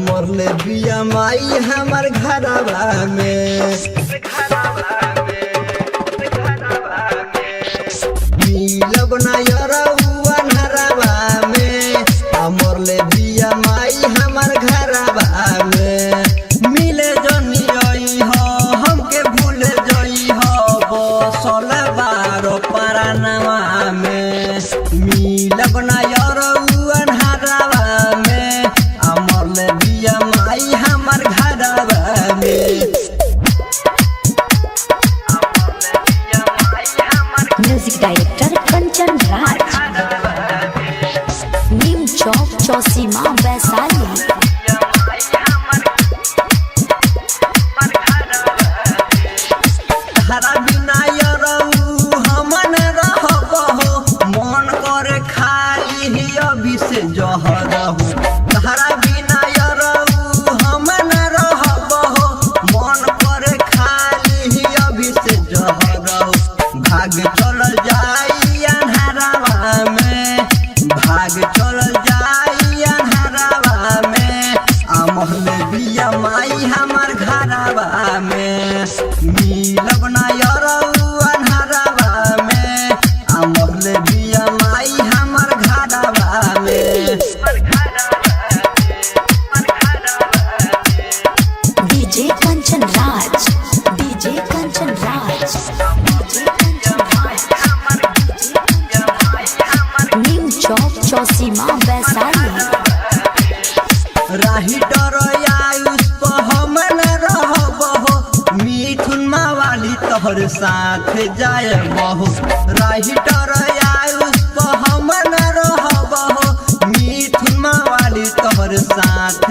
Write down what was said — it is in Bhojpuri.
मरले बिया माई हमार घरवा में मिलब ना यरौआ घरवा में मरले बिया माई हमार घरवा में मिले जनी आई हो हमके भूल जई हो बसल बारो परानवा में मिलब ना यरौआ घरवा में मरले बिया माई हमार घरवा में। म्यूजिक डायरेक्टर कंचन राज, नीम चौक चौसीमा वैशाली। हरा बिना यरऊ हमन रहबहो मन करे खाली ही अभी से जहर हो। हरा बिना यरऊ हमन रहबहो मन करे खाली ही अभी से जहर हो। भाग चल जाई अंधारावा में भाग चल जाई अंधारावा में मरले बिया माई हमार घरवा में मिलब ना यरऊ अंधारावा में मरले बिया माई हमार घरवा में। डीजे कंचन राज, डीजे कंचन राज, नीम चौक चौसीमा वैशाली। राही डर आयुष हमन रहबहो मिथुन मावाली तोहर साथ जाए बहो। राही डर आयुष हमन रहबहो मिथुन मावाली तोहर साथ